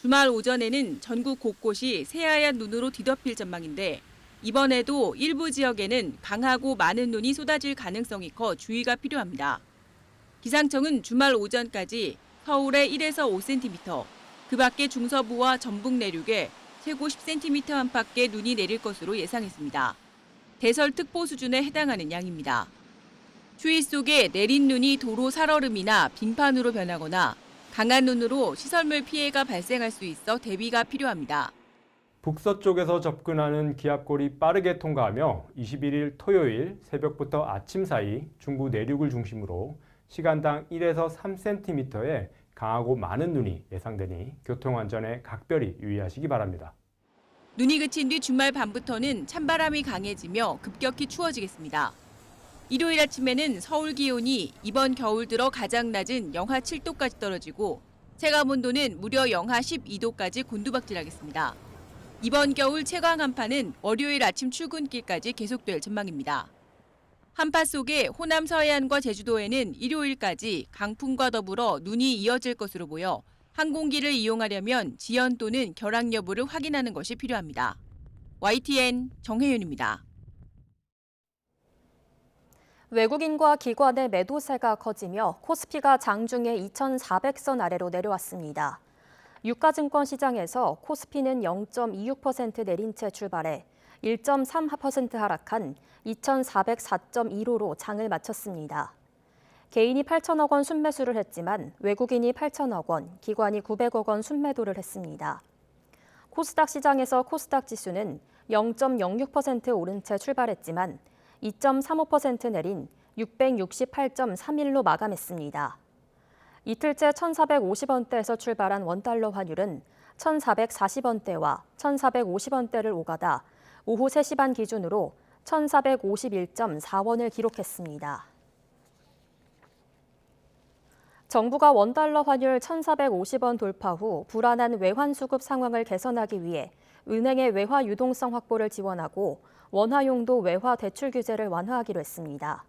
주말 오전에는 전국 곳곳이 새하얀 눈으로 뒤덮일 전망인데 이번에도 일부 지역에는 강하고 많은 눈이 쏟아질 가능성이 커 주의가 필요합니다. 기상청은 주말 오전까지 서울에 1에서 5cm, 그 밖에 중서부와 전북 내륙에 최고 10cm 안팎의 눈이 내릴 것으로 예상했습니다. 대설특보 수준에 해당하는 양입니다. 추위 속에 내린 눈이 도로 살얼음이나 빙판으로 변하거나 강한 눈으로 시설물 피해가 발생할 수 있어 대비가 필요합니다. 북서쪽에서 접근하는 기압골이 빠르게 통과하며 21일 토요일 새벽부터 아침 사이 중부 내륙을 중심으로 시간당 1에서 3cm의 강하고 많은 눈이 예상되니 교통안전에 각별히 유의하시기 바랍니다. 눈이 그친 뒤 주말 밤부터는 찬바람이 강해지며 급격히 추워지겠습니다. 일요일 아침에는 서울 기온이 이번 겨울 들어 가장 낮은 영하 7도까지 떨어지고 체감온도는 무려 영하 12도까지 곤두박질하겠습니다. 이번 겨울 최강 한파는 월요일 아침 출근길까지 계속될 전망입니다. 한파 속에 호남 서해안과 제주도에는 일요일까지 강풍과 더불어 눈이 이어질 것으로 보여 항공기를 이용하려면 지연 또는 결항 여부를 확인하는 것이 필요합니다. YTN 정혜윤입니다. 외국인과 기관의 매도세가 커지며 코스피가 장중에 2,400선 아래로 내려왔습니다. 유가증권 시장에서 코스피는 0.26% 내린 채 출발해 1.3% 하락한 2,404.15로 장을 마쳤습니다. 개인이 8천억 원 순매수를 했지만 외국인이 8천억 원, 기관이 900억 원 순매도를 했습니다. 코스닥 시장에서 코스닥 지수는 0.06% 오른 채 출발했지만 2.35% 내린 668.31로 마감했습니다. 이틀째 1,450원대에서 출발한 원달러 환율은 1,440원대와 1,450원대를 오가다 오후 3시 반 기준으로 1,451.4원을 기록했습니다. 정부가 원달러 환율 1,450원 돌파 후 불안한 외환 수급 상황을 개선하기 위해 은행의 외화 유동성 확보를 지원하고 원화용도 외화 대출 규제를 완화하기로 했습니다.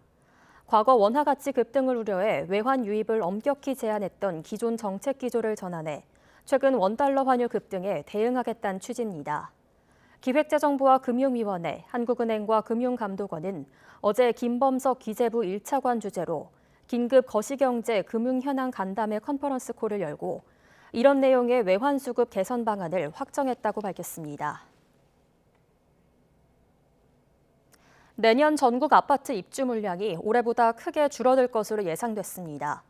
과거 원화 가치 급등을 우려해 외환 유입을 엄격히 제한했던 기존 정책 기조를 전환해 최근 원달러 환율 급등에 대응하겠다는 취지입니다. 기획재정부와 금융위원회, 한국은행과 금융감독원은 어제 김범석 기재부 1차관 주재로 긴급 거시경제 금융현황 간담회 컨퍼런스 콜을 열고 이런 내용의 외환 수급 개선 방안을 확정했다고 밝혔습니다. 내년 전국 아파트 입주 물량이 올해보다 크게 줄어들 것으로 예상됐습니다.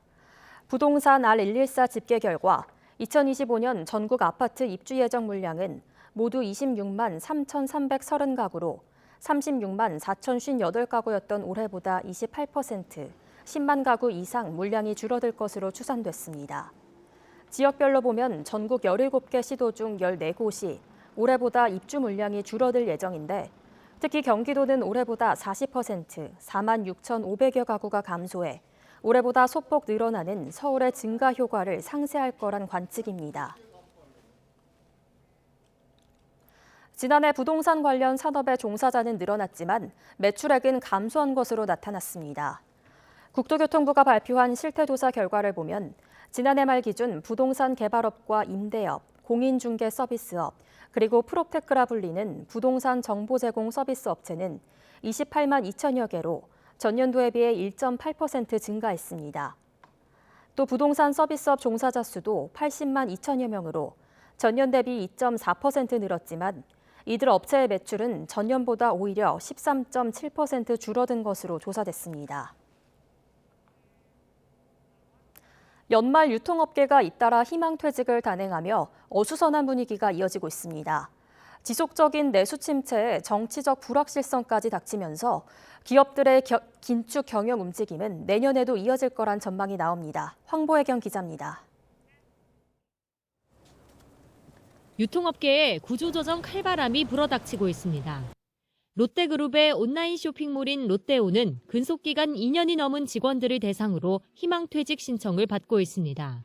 부동산 R114 집계 결과 2025년 전국 아파트 입주 예정 물량은 모두 26만 3,330가구로 36만 4,058가구였던 올해보다 28%, 10만 가구 이상 물량이 줄어들 것으로 추산됐습니다. 지역별로 보면 전국 17개 시도 중 14곳이 올해보다 입주 물량이 줄어들 예정인데 특히 경기도는 올해보다 40%, 4만 6,500여 가구가 감소해 올해보다 소폭 늘어나는 서울의 증가 효과를 상쇄할 거란 관측입니다. 지난해 부동산 관련 산업의 종사자는 늘어났지만 매출액은 감소한 것으로 나타났습니다. 국토교통부가 발표한 실태조사 결과를 보면 지난해 말 기준 부동산 개발업과 임대업, 공인중개 서비스업, 그리고 프롭테크라 불리는 부동산 정보 제공 서비스 업체는 28만 2천여 개로 전년도에 비해 1.8% 증가했습니다. 또 부동산 서비스업 종사자 수도 80만 2천여 명으로 전년 대비 2.4% 늘었지만 이들 업체의 매출은 전년보다 오히려 13.7% 줄어든 것으로 조사됐습니다. 연말 유통업계가 잇따라 희망퇴직을 단행하며 어수선한 분위기가 이어지고 있습니다. 지속적인 내수 침체에 정치적 불확실성까지 닥치면서 기업들의 긴축 경영 움직임은 내년에도 이어질 거란 전망이 나옵니다. 황보혜경 기자입니다. 유통업계에 구조조정 칼바람이 불어닥치고 있습니다. 롯데그룹의 온라인 쇼핑몰인 롯데오는 근속기간 2년이 넘은 직원들을 대상으로 희망퇴직 신청을 받고 있습니다.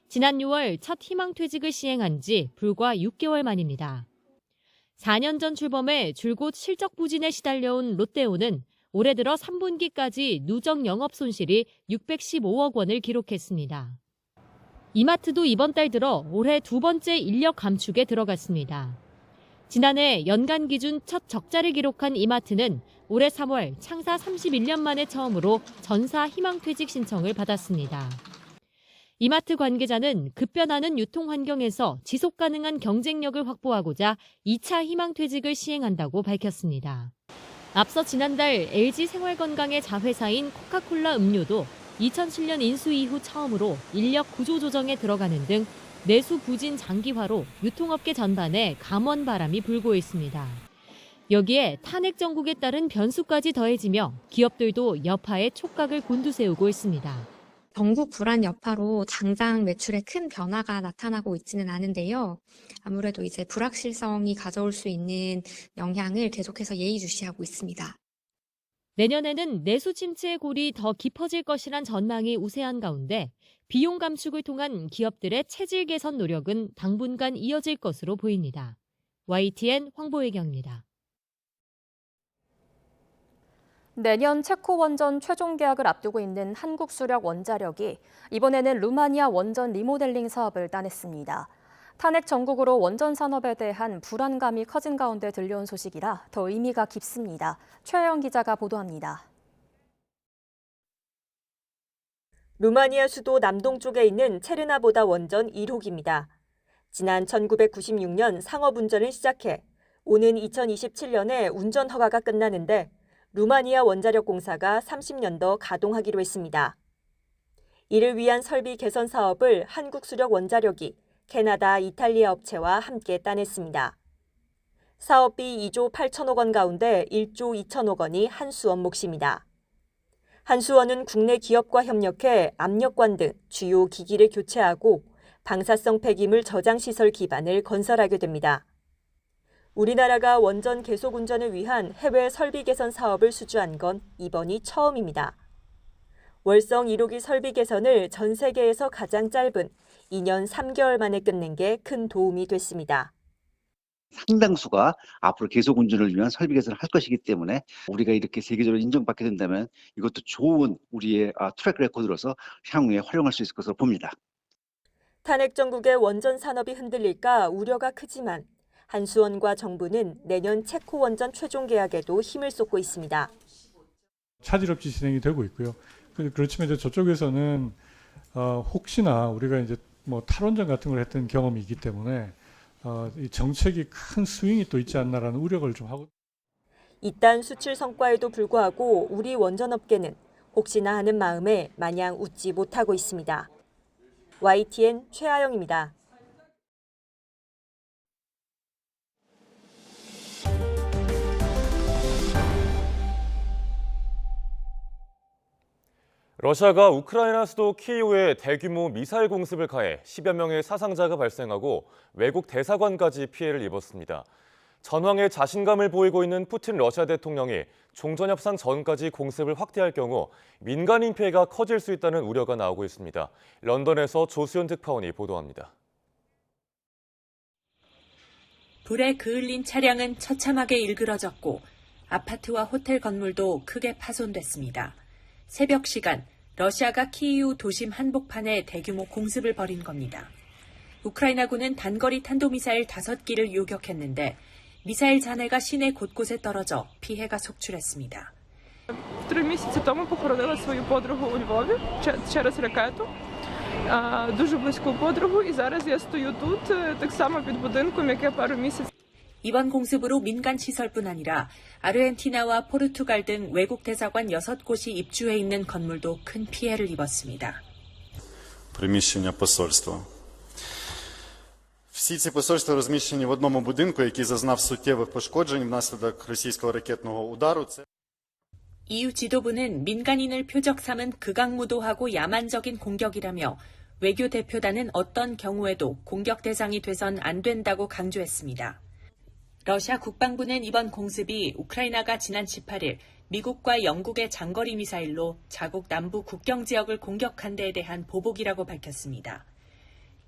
지난 6월 첫 희망퇴직을 시행한 지 불과 6개월 만입니다. 4년 전 출범해 줄곧 실적 부진에 시달려온 롯데오는 올해 들어 3분기까지 누적 영업 손실이 615억 원을 기록했습니다. 이마트도 이번 달 들어 올해 두 번째 인력 감축에 들어갔습니다. 지난해 연간 기준 첫 적자를 기록한 이마트는 올해 3월 창사 31년 만에 처음으로 전사 희망퇴직 신청을 받았습니다. 이마트 관계자는 급변하는 유통 환경에서 지속 가능한 경쟁력을 확보하고자 2차 희망퇴직을 시행한다고 밝혔습니다. 앞서 지난달 LG 생활건강의 자회사인 코카콜라 음료도 2007년 인수 이후 처음으로 인력 구조 조정에 들어가는 등 내수 부진 장기화로 유통업계 전반에 감원 바람이 불고 있습니다. 여기에 탄핵 정국에 따른 변수까지 더해지며 기업들도 여파에 촉각을 곤두세우고 있습니다. 전국 불안 여파로 당장 매출에 큰 변화가 나타나고 있지는 않은데요. 아무래도 이제 불확실성이 가져올 수 있는 영향을 계속해서 예의주시하고 있습니다. 내년에는 내수 침체의 골이 더 깊어질 것이란 전망이 우세한 가운데 비용 감축을 통한 기업들의 체질 개선 노력은 당분간 이어질 것으로 보입니다. YTN 황보혜경입니다. 내년 체코 원전 최종 계약을 앞두고 있는 한국수력 원자력이 이번에는 루마니아 원전 리모델링 사업을 따냈습니다. 탄핵 전국으로 원전 산업에 대한 불안감이 커진 가운데 들려온 소식이라 더 의미가 깊습니다. 최혜영 기자가 보도합니다. 루마니아 수도 남동쪽에 있는 체르나보다 원전 1호기입니다. 지난 1996년 상업운전을 시작해 오는 2027년에 운전 허가가 끝나는데 루마니아 원자력공사가 30년 더 가동하기로 했습니다. 이를 위한 설비 개선 사업을 한국수력원자력이 캐나다, 이탈리아 업체와 함께 따냈습니다. 사업비 2조 8천억 원 가운데 1조 2천억 원이 한수원 몫입니다. 한수원은 국내 기업과 협력해 압력관 등 주요 기기를 교체하고 방사성 폐기물 저장시설 기반을 건설하게 됩니다. 우리나라가 원전 계속 운전을 위한 해외 설비 개선 사업을 수주한 건 이번이 처음입니다. 월성 1호기 설비 개선을 전 세계에서 가장 짧은 2년 3개월 만에 끝낸 게 큰 도움이 됐습니다. 상당수가 앞으로 계속 운전을 위한 설비 개선을 할 것이기 때문에 우리가 이렇게 세계적으로 인정받게 된다면 이것도 좋은 우리의 트랙 레코드로서 향후에 활용할 수 있을 것으로 봅니다. 탄핵 정국의 원전 산업이 흔들릴까 우려가 크지만 한수원과 정부는 내년 체코 원전 최종 계약에도 힘을 쏟고 있습니다. 차질 없이 진행이 되고 있고요. 그렇지만 이제 저쪽에서는 혹시나 우리가 이제 뭐 탈원전 같은 걸 했던 경험이 있기 때문에 이 정책이 큰 스윙이 또 있지 않나라는 우려를 좀 하고. 이딴 수출 성과에도 불구하고 우리 원전업계는 혹시나 하는 마음에 마냥 웃지 못하고 있습니다. YTN 최하영입니다. 러시아가 우크라이나 수도 키이우에 대규모 미사일 공습을 가해 10여 명의 사상자가 발생하고 외국 대사관까지 피해를 입었습니다. 전황에 자신감을 보이고 있는 푸틴 러시아 대통령이 종전협상 전까지 공습을 확대할 경우 민간인 피해가 커질 수 있다는 우려가 나오고 있습니다. 런던에서 조수연 특파원이 보도합니다. 불에 그을린 차량은 처참하게 일그러졌고 아파트와 호텔 건물도 크게 파손됐습니다. 새벽 시간 러시아가 키이우 도심 한복판에 대규모 공습을 벌인 겁니다. 우크라이나군은 단거리 탄도미사일 5기를 요격했는데 미사일 잔해가 시내 곳곳에 떨어져 피해가 속출했습니다. 3 місяці тому похоронила свою подругу у Львові через ракету. Дуже близьку подругу, і зараз я стою тут, так само під будинком, яке пару місяців. 이번 공습으로 민간 시설뿐 아니라 아르헨티나와 포르투갈 등 외국 대사관 6곳이 입주해 있는 건물도 큰 피해를 입었습니다. Приміщення посольства. Всі ці посольства розміщені в одному будинку, який зазнав суттєвих пошкоджень внаслідок російського ракетного удару. EU 지도부는 민간인을 표적 삼은 극악무도하고 야만적인 공격이라며 외교 대표단은 어떤 경우에도 공격 대상이 돼선 안 된다고 강조했습니다. 러시아 국방부는 이번 공습이 우크라이나가 지난 18일 미국과 영국의 장거리 미사일로 자국 남부 국경 지역을 공격한 데에 대한 보복이라고 밝혔습니다.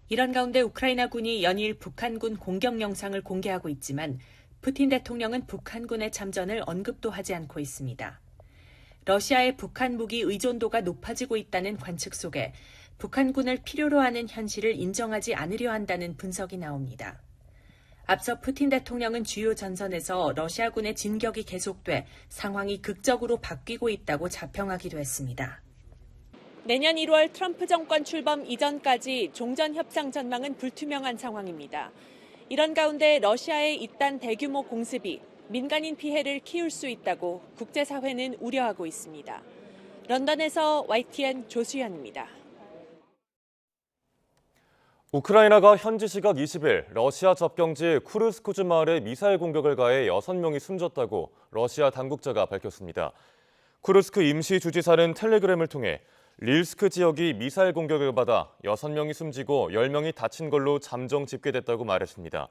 이런 가운데 우크라이나군이 연일 북한군 공격 영상을 공개하고 있지만 푸틴 대통령은 북한군의 참전을 언급도 하지 않고 있습니다. 러시아의 북한 무기 의존도가 높아지고 있다는 관측 속에 북한군을 필요로 하는 현실을 인정하지 않으려 한다는 분석이 나옵니다. 앞서 푸틴 대통령은 주요 전선에서 러시아군의 진격이 계속돼 상황이 극적으로 바뀌고 있다고 자평하기도 했습니다. 내년 1월 트럼프 정권 출범 이전까지 종전 협상 전망은 불투명한 상황입니다. 이런 가운데 러시아의 이딴 대규모 공습이 민간인 피해를 키울 수 있다고 국제사회는 우려하고 있습니다. 런던에서 YTN 조수연입니다. 우크라이나가 현지 시각 20일 러시아 접경지 쿠르스쿠즈 마을에 미사일 공격을 가해 6명이 숨졌다고 러시아 당국자가 밝혔습니다. 쿠르스크 임시주지사는 텔레그램을 통해 릴스크 지역이 미사일 공격을 받아 6명이 숨지고 10명이 다친 걸로 잠정 집계됐다고 말했습니다.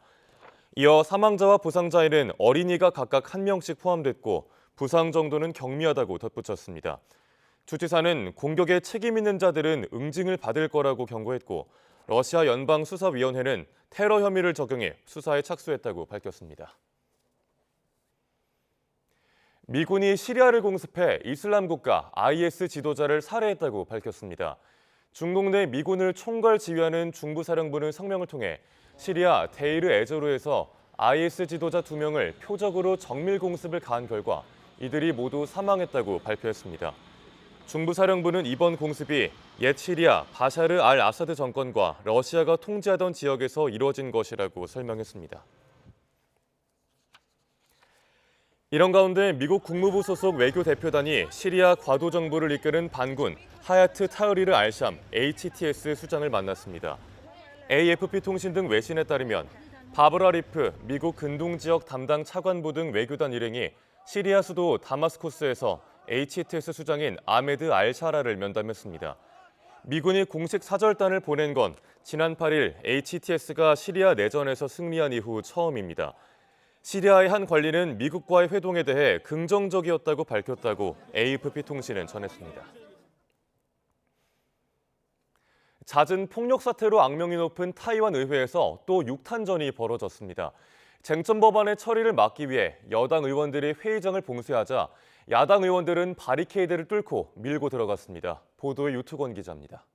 이어 사망자와 부상자에는 어린이가 각각 1명씩 포함됐고 부상 정도는 경미하다고 덧붙였습니다. 주지사는 공격에 책임 있는 자들은 응징을 받을 거라고 경고했고 러시아 연방수사위원회는 테러 혐의를 적용해 수사에 착수했다고 밝혔습니다. 미군이 시리아를 공습해 이슬람 국가 IS 지도자를 살해했다고 밝혔습니다. 중동 내 미군을 총괄 지휘하는 중부사령부는 성명을 통해 시리아 데이르 에조르에서 IS 지도자 2명을 표적으로 정밀 공습을 가한 결과 이들이 모두 사망했다고 발표했습니다. 중부사령부는 이번 공습이 옛 시리아 바샤르 알 아사드 정권과 러시아가 통제하던 지역에서 이루어진 것이라고 설명했습니다. 이런 가운데 미국 국무부 소속 외교 대표단이 시리아 과도 정부를 이끄는 반군 하야트 타흐리르 알샴 HTS 수장을 만났습니다. AFP 통신 등 외신에 따르면 바브라 리프 미국 근동 지역 담당 차관보 등 외교단 일행이 시리아 수도 다마스코스에서 HTS 수장인 아메드 알샤라를 면담했습니다. 미군이 공식 사절단을 보낸 건 지난 8일 HTS가 시리아 내전에서 승리한 이후 처음입니다. 시리아의 한 관리는 미국과의 회동에 대해 긍정적이었다고 밝혔다고 AFP 통신은 전했습니다. 잦은 폭력 사태로 악명이 높은 타이완 의회에서 또 6탄전이 벌어졌습니다. 쟁점 법안의 처리를 막기 위해 여당 의원들이 회의장을 봉쇄하자 야당 의원들은 바리케이드를 뚫고 밀고 들어갔습니다. 보도에 유투건 기자입니다.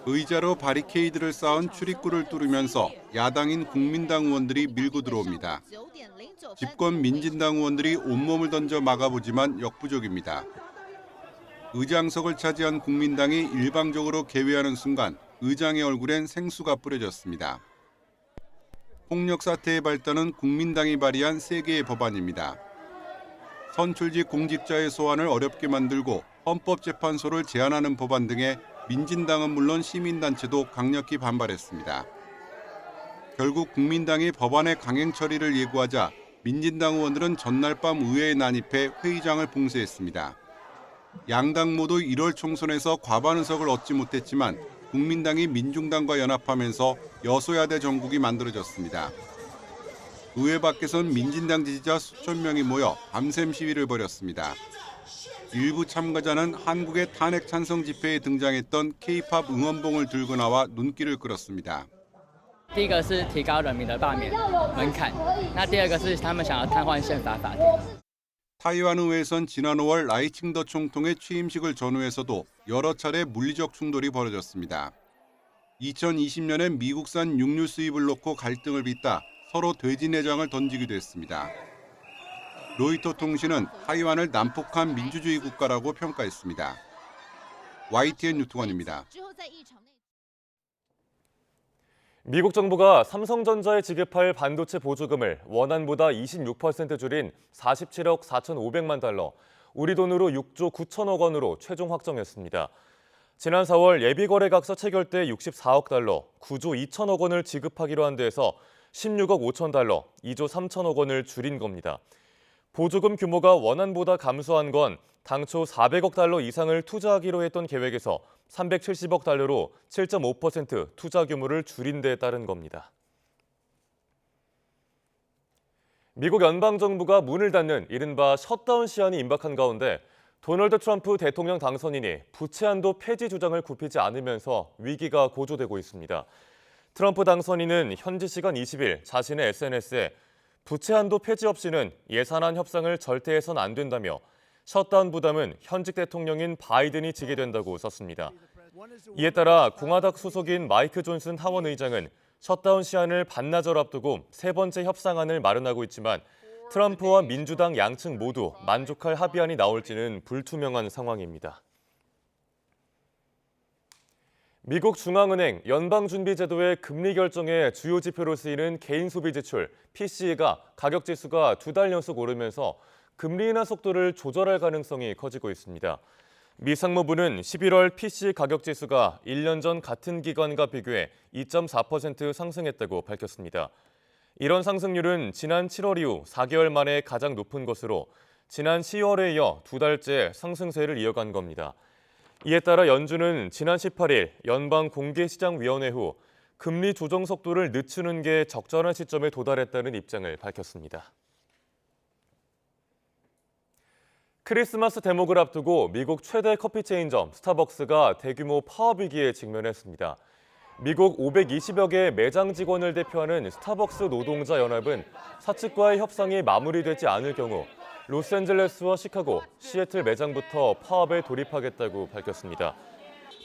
의자로 바리케이드를 쌓은 출입구를 뚫으면서 야당인 국민당 의원들이 밀고 들어옵니다. 집권 민진당 의원들이 온몸을 던져 막아보지만 역부족입니다. 의장석을 차지한 국민당이 일방적으로 개회하는 순간 의장의 얼굴엔 생수가 뿌려졌습니다. 폭력 사태의 발단은 국민당이 발의한 3개의 법안입니다. 선출직 공직자의 소환을 어렵게 만들고 헌법재판소를 제한하는 법안 등에 민진당은 물론 시민단체도 강력히 반발했습니다. 결국 국민당이 법안의 강행 처리를 예고하자 민진당 의원들은 전날 밤 의회에 난입해 회의장을 봉쇄했습니다. 양당 모두 1월 총선에서 과반 의석을 얻지 못했지만 국민당이 민중당과 연합하면서 여소야대 정국이 만들어졌습니다. 의회 밖에선 민진당 지지자 수천 명이 모여 밤샘 시위를 벌였습니다. 일부 참가자는 한국의 탄핵 찬성 집회에 등장했던 K-팝 응원봉을 들고 나와 눈길을 끌었습니다. 第一个是提高人民的罢免门槛，那第二个是他们想要瘫痪宪法法庭。 타이완 의회에선 지난 5월 라이칭더 총통의 취임식을 전후해서도 여러 차례 물리적 충돌이 벌어졌습니다. 2020년엔 미국산 육류 수입을 놓고 갈등을 빚다 서로 돼지 내장을 던지기도 했습니다. 로이터 통신은 타이완을 난폭한 민주주의 국가라고 평가했습니다. YTN 유통원입니다. 미국 정부가 삼성전자에 지급할 반도체 보조금을 원안보다 26% 줄인 47억 4,500만 달러, 우리 돈으로 6조 9천억 원으로 최종 확정했습니다. 지난 4월 예비거래각서 체결 때 64억 달러, 9조 2천억 원을 지급하기로 한 데에서 16억 5천 달러, 2조 3천억 원을 줄인 겁니다. 보조금 규모가 원안보다 감소한 건 당초 400억 달러 이상을 투자하기로 했던 계획에서 370억 달러로 7.5% 투자 규모를 줄인 데 따른 겁니다. 미국 연방정부가 문을 닫는 이른바 셧다운 시한이 임박한 가운데 도널드 트럼프 대통령 당선인이 부채 한도 폐지 주장을 굽히지 않으면서 위기가 고조되고 있습니다. 트럼프 당선인은 현지 시간 20일 자신의 SNS에 부채 한도 폐지 없이는 예산안 협상을 절대 해선 안 된다며 셧다운 부담은 현직 대통령인 바이든이 지게 된다고 썼습니다. 이에 따라 공화당 소속인 마이크 존슨 하원 의장은 셧다운 시한을 반나절 앞두고 세 번째 협상안을 마련하고 있지만 트럼프와 민주당 양측 모두 만족할 합의안이 나올지는 불투명한 상황입니다. 미국 중앙은행 연방준비제도의 금리 결정의 주요 지표로 쓰이는 개인 소비 지출 PCE가 가격 지수가 2달 연속 오르면서 금리 인하 속도를 조절할 가능성이 커지고 있습니다. 미 상무부는 11월 PCE 가격 지수가 1년 전 같은 기간과 비교해 2.4% 상승했다고 밝혔습니다. 이런 상승률은 지난 7월 이후 4개월 만에 가장 높은 것으로 지난 10월에 이어 2달째 상승세를 이어간 겁니다. 이에 따라 연준은 지난 18일 연방공개시장위원회 후 금리 조정 속도를 늦추는 게 적절한 시점에 도달했다는 입장을 밝혔습니다. 크리스마스 대목을 앞두고 미국 최대 커피 체인점 스타벅스가 대규모 파업 위기에 직면했습니다. 미국 520여 개의 매장 직원을 대표하는 스타벅스 노동자 연합은 사측과의 협상이 마무리되지 않을 경우 로스앤젤레스와 시카고, 시애틀 매장부터 파업에 돌입하겠다고 밝혔습니다.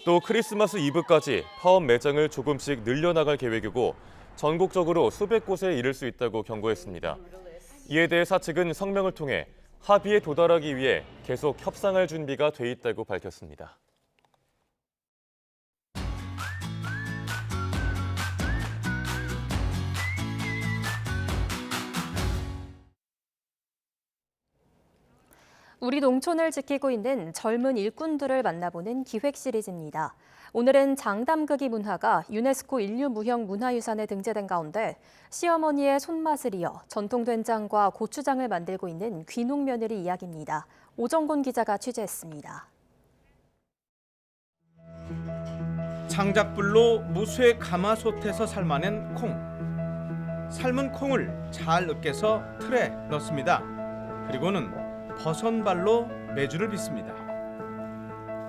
또 크리스마스 이브까지 파업 매장을 조금씩 늘려나갈 계획이고 전국적으로 수백 곳에 이를 수 있다고 경고했습니다. 이에 대해 사측은 성명을 통해 합의에 도달하기 위해 계속 협상할 준비가 돼 있다고 밝혔습니다. 우리 농촌을 지키고 있는 젊은 일꾼들을 만나보는 기획 시리즈입니다. 오늘은 장담극이 문화가 유네스코 인류무형 문화유산에 등재된 가운데 시어머니의 손맛을 이어 전통 된장과 고추장을 만들고 있는 귀농 며느리 이야기입니다. 오정곤 기자가 취재했습니다. 장작불로 무쇠 가마솥에서 삶아낸 콩. 삶은 콩을 잘 으깨서 틀에 넣습니다. 그리고는 버선발로 메주를 빚습니다.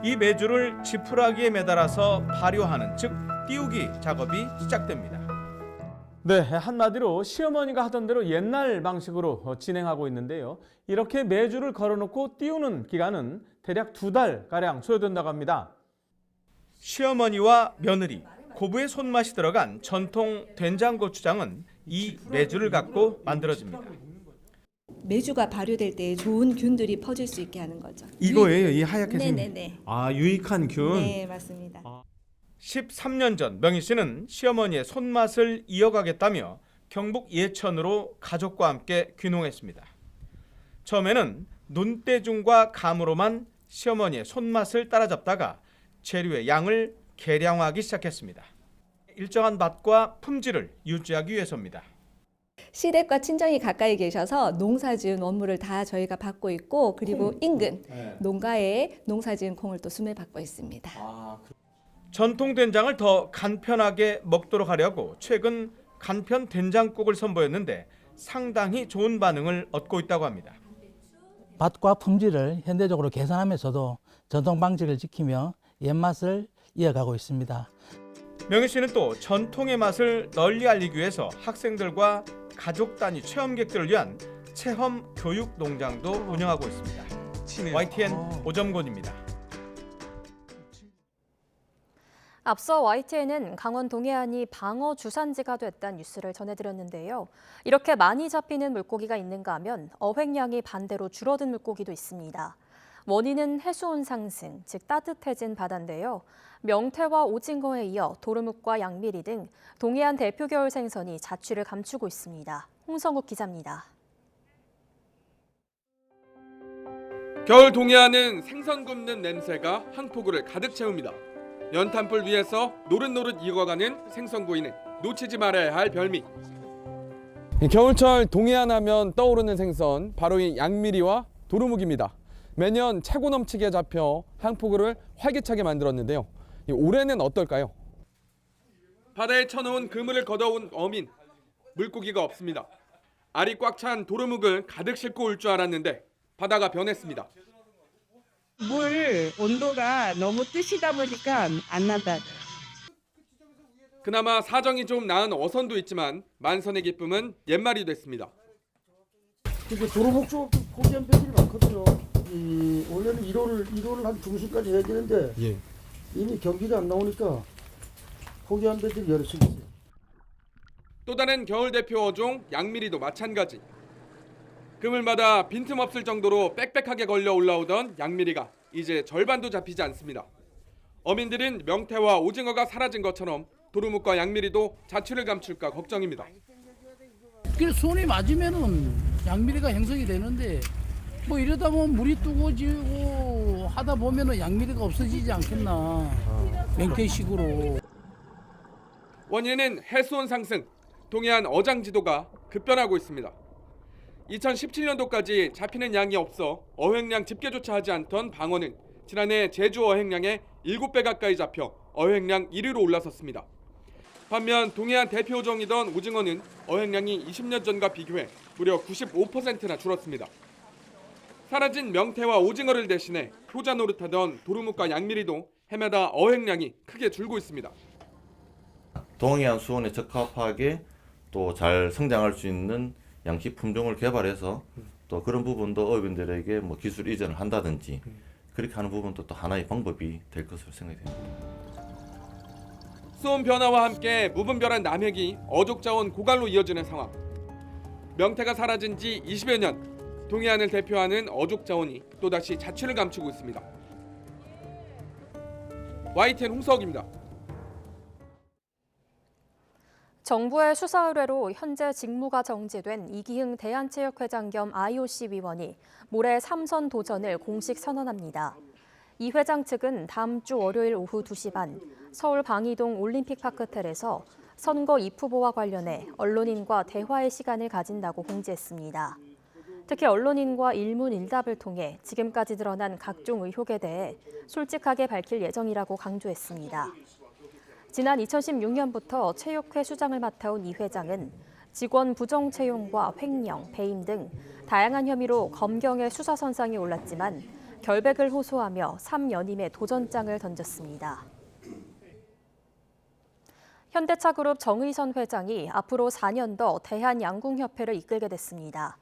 이 메주를 지푸라기에 매달아서 발효하는, 즉 띄우기 작업이 시작됩니다. 네, 한마디로 시어머니가 하던 대로 옛날 방식으로 진행하고 있는데요. 이렇게 메주를 걸어놓고 띄우는 기간은 대략 2달가량 소요된다고 합니다. 시어머니와 며느리, 고부의 손맛이 들어간 전통 된장고추장은 이 메주를 갖고 만들어집니다. 메주가 발효될 때 좋은 균들이 퍼질 수 있게 하는 거죠. 이거예요, 이 하얗게 생긴. 네네네. 아, 유익한 균. 네, 맞습니다. 13년 전 명희 씨는 시어머니의 손맛을 이어가겠다며 경북 예천으로 가족과 함께 귀농했습니다. 처음에는 눈대중과 감으로만 시어머니의 손맛을 따라잡다가 재료의 양을 계량하기 시작했습니다. 일정한 맛과 품질을 유지하기 위해서입니다. 시댁과 친정이 가까이 계셔서 농사지은 원물을 다 저희가 받고 있고, 그리고 인근 농가에 농사지은 콩을 또 수매받고 있습니다. 전통 된장을 더 간편하게 먹도록 하려고 최근 간편 된장국을 선보였는데 상당히 좋은 반응을 얻고 있다고 합니다. 맛과 품질을 현대적으로 개선하면서도 전통 방식을 지키며 옛맛을 이어가고 있습니다. 명희 씨는 또 전통의 맛을 널리 알리기 위해서 학생들과 가족 단위 체험객들을 위한 체험 교육 농장도 운영하고 있습니다. YTN 오정곤입니다. 앞서 YTN은 강원 동해안이 방어 주산지가 됐다는 뉴스를 전해드렸는데요. 이렇게 많이 잡히는 물고기가 있는가 하면 어획량이 반대로 줄어든 물고기도 있습니다. 원인은 해수온 상승, 즉 따뜻해진 바다인데요. 명태와 오징어에 이어 도루묵과 양미리 등 동해안 대표 겨울 생선이 자취를 감추고 있습니다. 홍성욱 기자입니다. 겨울 동해안은 생선 굽는 냄새가 항포구를 가득 채웁니다. 연탄불 위에서 노릇노릇 익어가는 생선구이는 놓치지 말아야 할 별미. 겨울철 동해안 하면 떠오르는 생선 바로 이 양미리와 도루묵입니다. 매년 차고 넘치게 잡혀 항포구를 활기차게 만들었는데요. 올해는 어떨까요? 바다에 쳐놓은 그물을 걷어온 어민. 물고기가 없습니다. 알이 꽉 찬 도루묵을 가득 싣고 올 줄 알았는데 바다가 변했습니다. 물 온도가 너무 뜨시다 보니까 안 나다. 그나마 사정이 좀 나은 어선도 있지만 만선의 기쁨은 옛말이 됐습니다. 근데 도루묵 쪽 포기한 배들이 많거든요. 원래는 1호를 한 중순까지 해야 되는데 이미 경기가 안 나오니까 포기한 배들이 여러 척 있어요. 또 다른 겨울 대표 어종 양미리도 마찬가지. 그물마다 빈틈없을 정도로 빽빽하게 걸려 올라오던 양미리가 이제 절반도 잡히지 않습니다. 어민들은 명태와 오징어가 사라진 것처럼 도루묵과 양미리도 자취를 감출까 걱정입니다. 손이 맞으면은 양미리가 형성이 되는데 뭐 이러다 보면 물이 뜨거워지고 하다 보면은 양미리가 없어지지 않겠나. 명태식으로. 원인은 해수온 상승, 동해안 어장지도가 급변하고 있습니다. 2017년도까지 잡히는 양이 없어 어획량 집계조차 하지 않던 방어는 지난해 제주 어획량의 7배 가까이 잡혀 어획량 1위로 올라섰습니다. 반면 동해안 대표 어종이던 오징어는 어획량이 20년 전과 비교해 무려 95%나 줄었습니다. 사라진 명태와 오징어를 대신해 효자 노릇하던 도루묵과 양미리도 해마다 어획량이 크게 줄고 있습니다. 동해안 수온에 적합하게 또 잘 성장할 수 있는 양식 품종을 개발해서 또 그런 부분도 어민들에게 뭐 기술 이전을 한다든지 그렇게 하는 부분도 또 하나의 방법이 될 것으로 생각이 됩니다. 수온 변화와 함께 무분별한 남획이 어족 자원 고갈로 이어지는 상황. 명태가 사라진 지 20여 년, 동해안을 대표하는 어족 자원이 또다시 자취를 감추고 있습니다. YTN 홍석입니다. 정부의 수사 의뢰로 현재 직무가 정지된 이기흥 대한체육회장 겸 IOC 위원이 모레 3선 도전을 공식 선언합니다. 이 회장 측은 다음 주 월요일 오후 2시 반 서울 방이동 올림픽파크텔에서 선거 입 후보와 관련해 언론인과 대화의 시간을 가진다고 공지했습니다. 특히 언론인과 일문일답을 통해 지금까지 드러난 각종 의혹에 대해 솔직하게 밝힐 예정이라고 강조했습니다. 지난 2016년부터 체육회 수장을 맡아온 이 회장은 직원 부정 채용과 횡령, 배임 등 다양한 혐의로 검경의 수사선상에 올랐지만 결백을 호소하며 3연임의 도전장을 던졌습니다. 현대차그룹 정의선 회장이 앞으로 4년 더 대한양궁협회를 이끌게 됐습니다.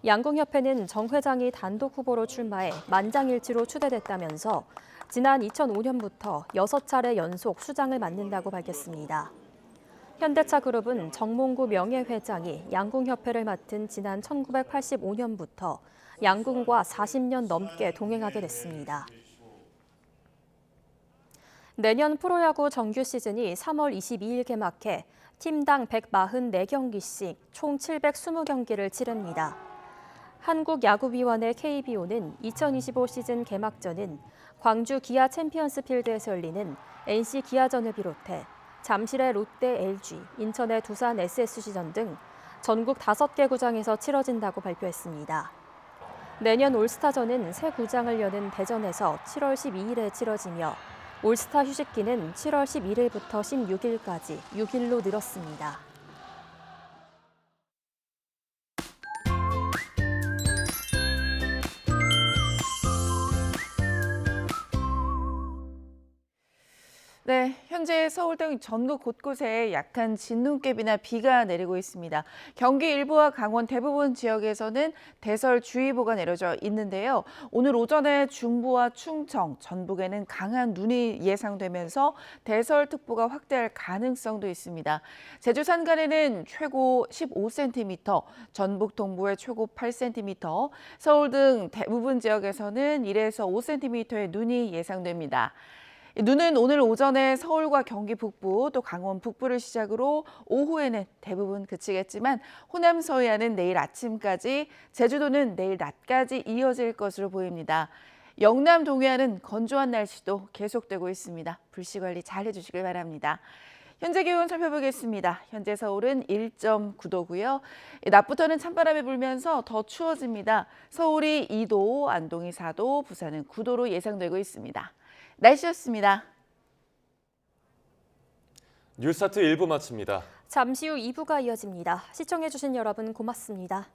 양궁협회는 정 회장이 단독 후보로 출마해 만장일치로 추대됐다면서 지난 2005년부터 6차례 연속 수장을 맡는다고 밝혔습니다. 현대차그룹은 정몽구 명예회장이 양궁협회를 맡은 지난 1985년부터 양궁과 40년 넘게 동행하게 됐습니다. 내년 프로야구 정규 시즌이 3월 22일 개막해 팀당 144경기씩 총 720경기를 치릅니다. 한국야구위원회 KBO는 2025 시즌 개막전은 광주 기아 챔피언스 필드에서 열리는 NC 기아전을 비롯해 잠실의 롯데 LG, 인천의 두산 SSG전 등 전국 5개 구장에서 치러진다고 발표했습니다. 내년 올스타전은 새 구장을 여는 대전에서 7월 12일에 치러지며 올스타 휴식기는 7월 11일부터 16일까지 6일로 늘었습니다. 네, 현재 서울 등 전국 곳곳에 약한 진눈깨비나 비가 내리고 있습니다. 경기 일부와 강원 대부분 지역에서는 대설주의보가 내려져 있는데요. 오늘 오전에 중부와 충청, 전북에는 강한 눈이 예상되면서 대설특보가 확대할 가능성도 있습니다. 제주 산간에는 최고 15cm, 전북 동부에 최고 8cm, 서울 등 대부분 지역에서는 1에서 5cm의 눈이 예상됩니다. 눈은 오늘 오전에 서울과 경기 북부 또 강원 북부를 시작으로 오후에는 대부분 그치겠지만 호남 서해안은 내일 아침까지, 제주도는 내일 낮까지 이어질 것으로 보입니다. 영남 동해안은 건조한 날씨도 계속되고 있습니다. 불씨 관리 잘 해주시길 바랍니다. 현재 기온 살펴보겠습니다. 현재 서울은 1.9도고요. 낮부터는 찬바람이 불면서 더 추워집니다. 서울이 2도, 안동이 4도, 부산은 9도로 예상되고 있습니다. 날씨였습니다. 뉴스타트 1부 마칩니다. 잠시 후 2부가 이어집니다. 시청해주신 여러분 고맙습니다.